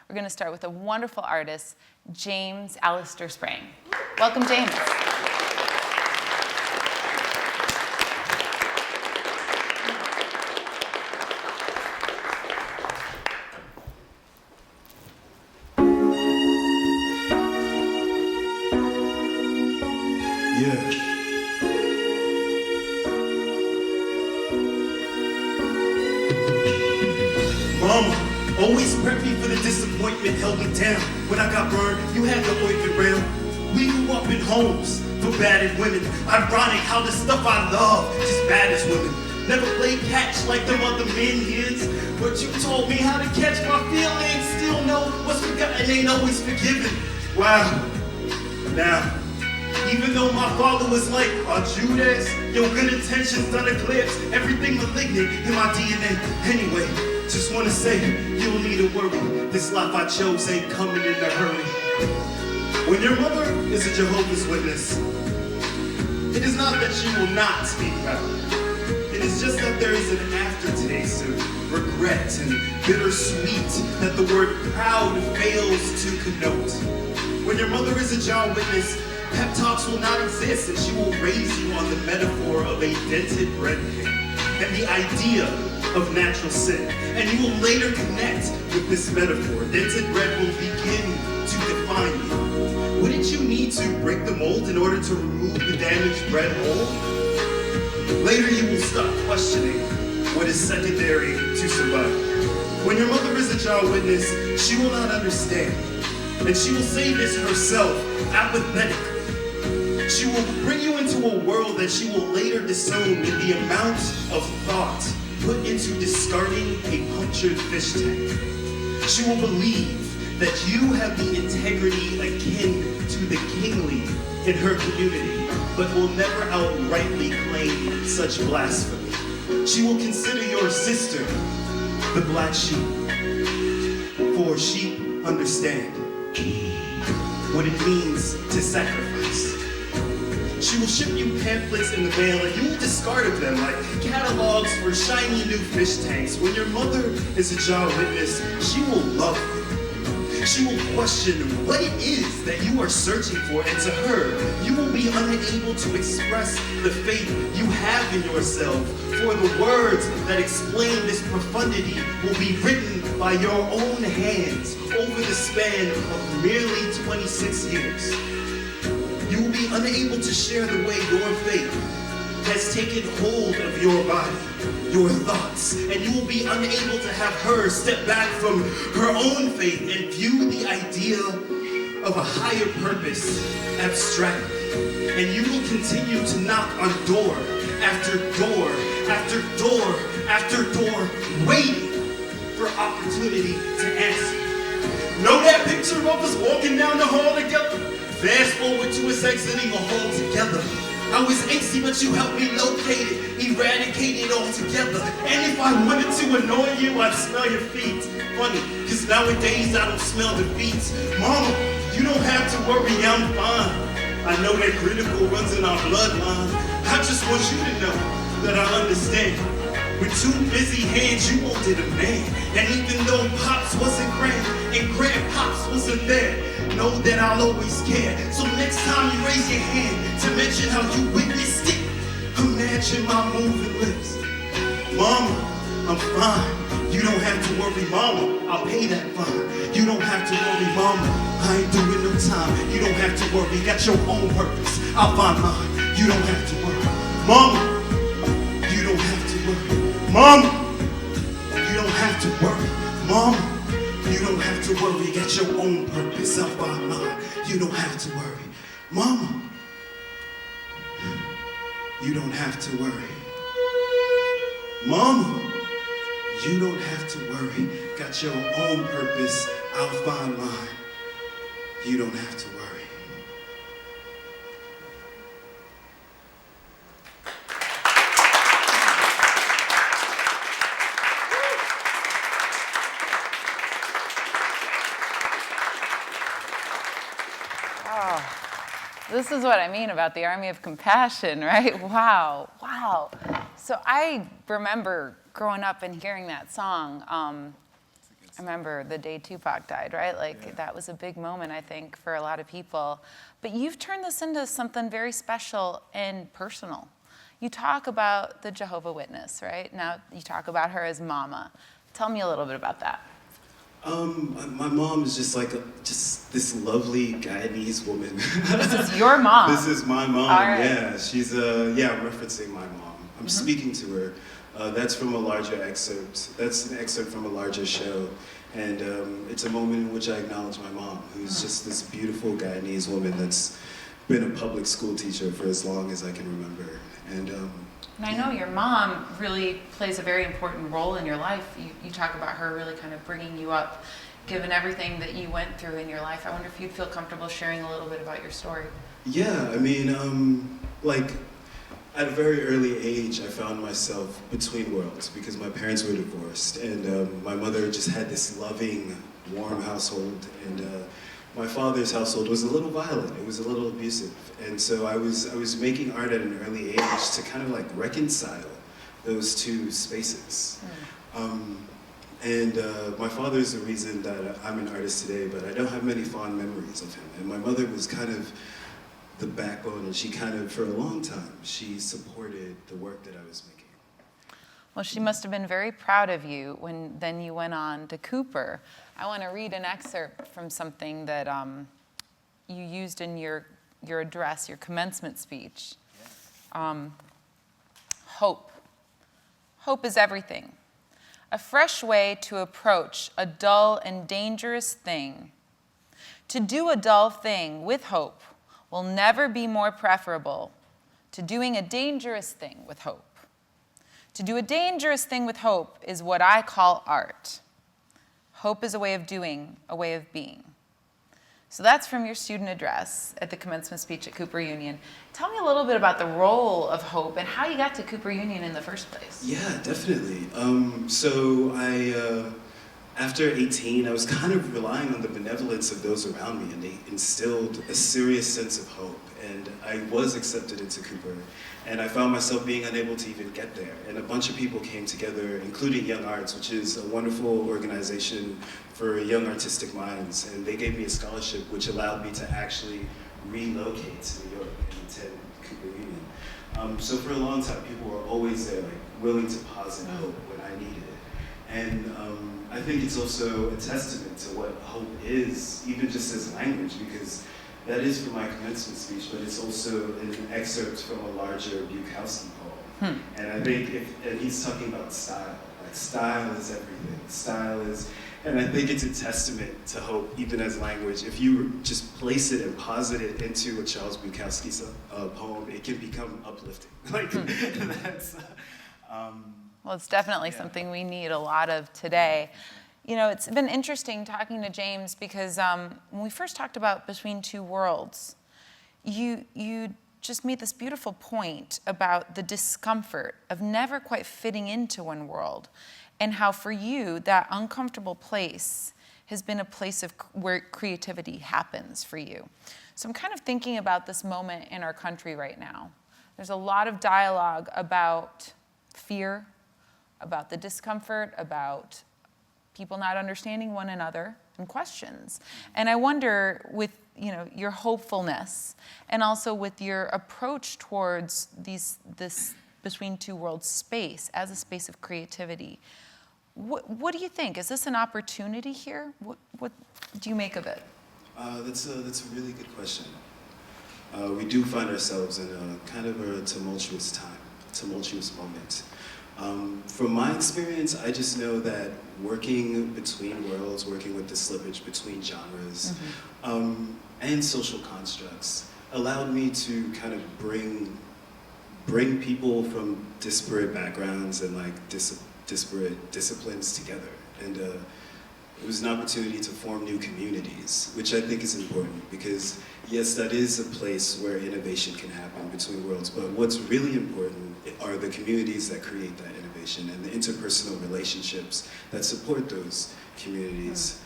We're going to start with a wonderful artist, James Allister Sprang. Welcome, James. Mama always prepped me for the disappointment, held me down. When I got burned, you had the ointment round. We grew up in homes for battered women. Ironic how the stuff I love just bad as women. Never played catch like them other men kids, but you taught me how to catch my feelings. Still know what's forgotten ain't always forgiven. Wow. Now, even though my father was like, Judas, your good intentions done eclipse everything malignant in my DNA. Anyway, just wanna say, you don't need to worry. This life I chose ain't coming in a hurry. When your mother is a Jehovah's Witness, it is not that she will not speak proud. It is just that there is an aftertaste of regret and bittersweet that the word proud fails to connote. When your mother is a Jehovah's Witness, pep talks will not exist, and she will raise you on the metaphor of a dented bread pan and the idea of natural sin. And you will later connect with this metaphor. Dented bread will begin to define you. Wouldn't you need to break the mold in order to remove the damaged bread mold? Later you will start questioning what is secondary to survival. When your mother is a Jehovah's Witness, she will not understand. And she will say this herself, apathetically. She will bring you into a world that she will later disown with the amount of thought put into discarding a punctured fish tank. She will believe that you have the integrity akin to the kingly in her community, but will never outrightly claim such blasphemy. She will consider your sister the black sheep, for sheep understand what it means to sacrifice. She will ship you pamphlets in the mail and you will discard of them like catalogs for shiny new fish tanks. When your mother is a Jehovah's Witness, she will love you. She will question what it is that you are searching for, and to her, you will be unable to express the faith you have in yourself, for the words that explain this profundity will be written by your own hands over the span of merely 26 years. You will be unable to share the way your faith has taken hold of your body, your thoughts, and you will be unable to have her step back from her own faith and view the idea of a higher purpose abstractly. And you will continue to knock on door after door after door after door, waiting for opportunity to answer. Know that picture of us walking down the hall together? Fast forward to us exiting a hall together. I was angsty, but you helped me locate it, eradicate it altogether. And if I wanted to annoy you, I'd smell your feet. Funny, cause nowadays I don't smell the feet. Mama, you don't have to worry, I'm fine. I know that critical runs in our bloodline. I just want you to know that I understand. With two busy hands, you wanted a man. And even though Pops wasn't grand and Grandpops wasn't there, know that I'll always care. So next time you raise your hand to mention how you witnessed it, imagine my moving lips. Mama, I'm fine. You don't have to worry, Mama. I'll pay that fine. You don't have to worry, Mama. I ain't doing no time. You don't have to worry. Got your own purpose. I'll find mine. You don't have to worry, Mama. You don't have to worry. Mama, you don't have to worry. Mama, you don't have to worry. Get your own purpose. I'll find mine. You don't have to worry. Mama, you don't have to worry. Mama, you don't have to worry. Got your own purpose. I'll find mine. You don't have to worry. This is what I mean about the Army of Compassion, right? Wow, wow. So I remember growing up and hearing that song. I remember the day Tupac died, right? Like that was a big moment, I think, for a lot of people. But you've turned this into something very special and personal. You talk about the Jehovah's Witness, right? Now you talk about her as Mama. Tell me a little bit about that. My mom is just like just this lovely Guyanese woman. This is your mom. This is my mom. All right. Yeah, she's I'm referencing my mom. I'm speaking to her. That's from a larger excerpt. That's an excerpt from a larger show, and it's a moment in which I acknowledge my mom, who's just this beautiful Guyanese woman that's been a public school teacher for as long as I can remember. And I know your mom really plays a very important role in your life. You talk about her really kind of bringing you up, given everything that you went through in your life. I wonder if you'd feel comfortable sharing a little bit about your story. Yeah, I mean, like, at a very early age, I found myself between worlds because my parents were divorced, and my mother just had this loving, warm household, and my father's household was a little violent. It was a little abusive, and so I was making art at an early age to kind of like reconcile those two spaces. And my father is the reason that I'm an artist today, but I don't have many fond memories of him. And my mother was kind of the backbone, and she kind of, for a long time, she supported the work that I was making. Well, she must have been very proud of you when then you went on to Cooper. I want to read an excerpt from something that you used in your address, your commencement speech. Hope. Hope is everything. A fresh way to approach a dull and dangerous thing. To do a dull thing with hope will never be more preferable to doing a dangerous thing with hope. To do a dangerous thing with hope is what I call art. Hope is a way of doing, a way of being. So that's from your student address at the commencement speech at Cooper Union. Tell me a little bit about the role of hope and how you got to Cooper Union in the first place. Yeah, definitely. So after 18, I was kind of relying on the benevolence of those around me, and they instilled a serious sense of hope. And I was accepted into Cooper, and I found myself being unable to even get there. And a bunch of people came together, including Young Arts, which is a wonderful organization for young artistic minds. And they gave me a scholarship, which allowed me to actually relocate to New York and attend Cooper Union. So for a long time, people were always there, like willing to posit hope when I needed it. And I think it's also a testament to what hope is, even just as language, because that is from my commencement speech, but it's also an excerpt from a larger Bukowski poem. And I think and he's talking about style. Like, style is everything. Style is, and I think it's a testament to hope, even as language. If you just place it and posit it into a Charles Bukowski poem, it can become uplifting. Like, that's... Well, it's definitely something we need a lot of today. You know, it's been interesting talking to James because when we first talked about Between Two Worlds, you just made this beautiful point about the discomfort of never quite fitting into one world, and how for you that uncomfortable place has been a place of where creativity happens for you. So I'm kind of thinking about this moment in our country right now. There's a lot of dialogue about fear, about the discomfort, about people not understanding one another, and questions. And I wonder, with your hopefulness, and also with your approach towards this Between Two Worlds space as a space of creativity, what do you think? Is this an opportunity here? What do you make of it? That's a really good question. We do find ourselves in a kind of a tumultuous time, a tumultuous moment. From my experience, I just know that working between worlds, working with the slippage between genres, and social constructs allowed me to kind of bring people from disparate backgrounds and like disparate disciplines together. And it was an opportunity to form new communities, which I think is important because, yes, that is a place where innovation can happen between worlds, but what's really important are the communities that create that innovation and the interpersonal relationships that support those communities.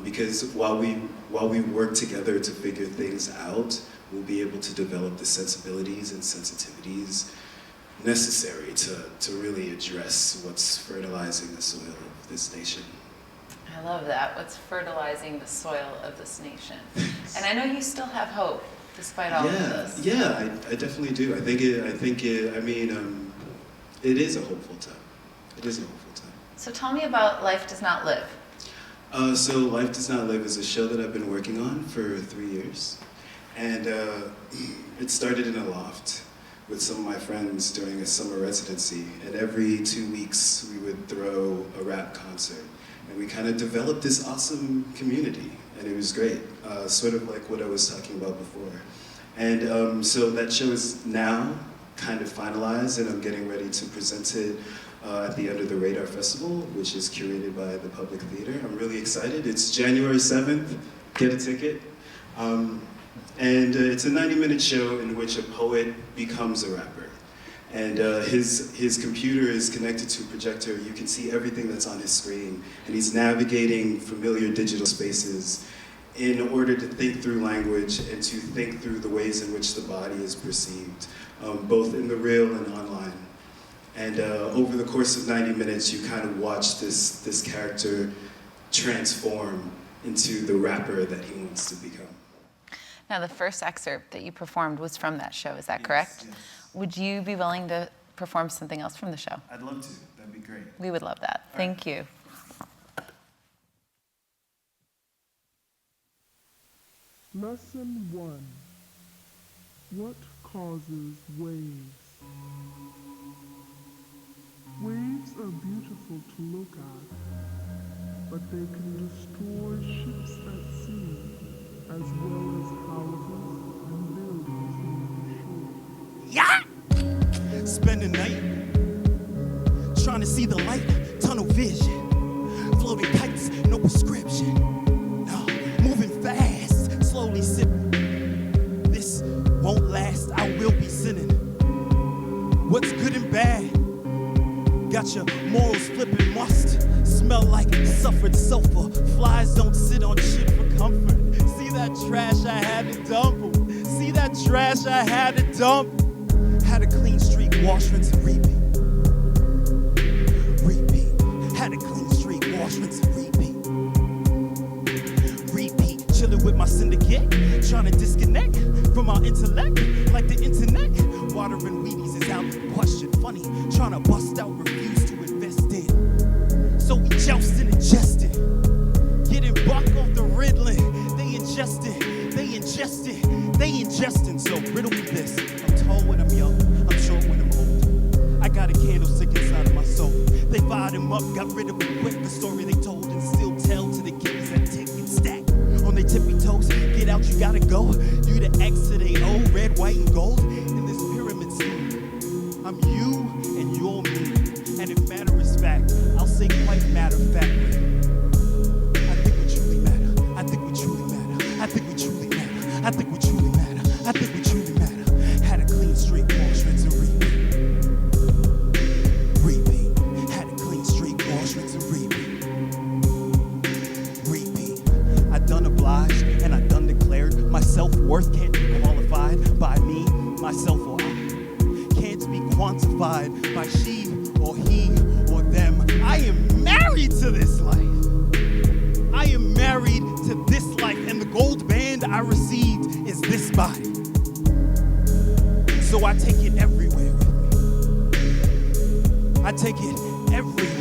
Because while we work together to figure things out, we'll be able to develop the sensibilities and sensitivities necessary to really address what's fertilizing the soil of this nation. I love that. What's fertilizing the soil of this nation? And I know you still have hope despite all of this. Yeah, I definitely do. I think it is a hopeful time. It is a hopeful time. So tell me about Life Does Not Live. So Life Does Not Live is a show that I've been working on for 3 years. And it started in a loft with some of my friends during a summer residency. And every 2 weeks, we would throw a rap concert. And we kind of developed this awesome community. And it was great, sort of like what I was talking about before. And so that show is now kind of finalized, and I'm getting ready to present it at the Under the Radar Festival, which is curated by the Public Theater. I'm really excited. It's January 7th. Get a ticket. And it's a 90-minute show in which a poet becomes a rapper. And his computer is connected to a projector. You can see everything that's on his screen. And he's navigating familiar digital spaces in order to think through language and to think through the ways in which the body is perceived, both in the real and online. And over the course of 90 minutes, you kind of watch this character transform into the rapper that he wants to become. Now, the first excerpt that you performed was from that show, is that correct? Yes. Would you be willing to perform something else from the show? I'd love to. That'd be great. We would love that. Thank you. Lesson 1. What causes waves? Waves are beautiful to look at, but they can destroy ships at sea, as well as houses and buildings near the shore. Yeah! Spend the night trying to see the light, tunnel vision. Floating kites, no prescription. No, moving fast, slowly sipping. This won't last, I will be sinning. What's good and bad? Got your morals flipping, must smell like suffered sulfur. Flies don't sit on shit for comfort. See that trash I had to dump. See that trash I had to dump. Had a clean streak, wash, rinse, and repeat. Repeat. Had a clean streak, wash, rinse, and repeat. Repeat. Chilling with my syndicate, trying to disconnect from our intellect, like the internet. Watering Wheaties is out of question. Funny, trying to bust out reviews to invest in. So we jousting and jesting. Getting buck off the Ritalin. They ingesting, they ingesting, they ingesting. So riddle me this. I'm tall when I'm young, I'm short when I'm old. I got a candlestick inside of my soul. They fired him up, got rid of him quick. The story they told and still tell to the kids that tick and stack. On their tippy toes, get out, you gotta go. You the X to they O, red, white, and gold. In this pyramid scheme, I'm you and you're me. And if matter is fact, I'll say quite matter-of-factly. I think we truly matter. I think we truly matter. I think we truly matter. I think we truly matter. I think we truly matter. Had a clean streak, wash, rinse, and repeat. Repeat. Had a clean streak, wash, rinse, and repeat. Repeat. I done obliged and I done declared my self-worth can't be qualified by me, myself, or I. Can't be quantified by she or he or them. I am married to this life. I am married to this life, and the gold band I received is this body. So I take it everywhere with me. I take it everywhere.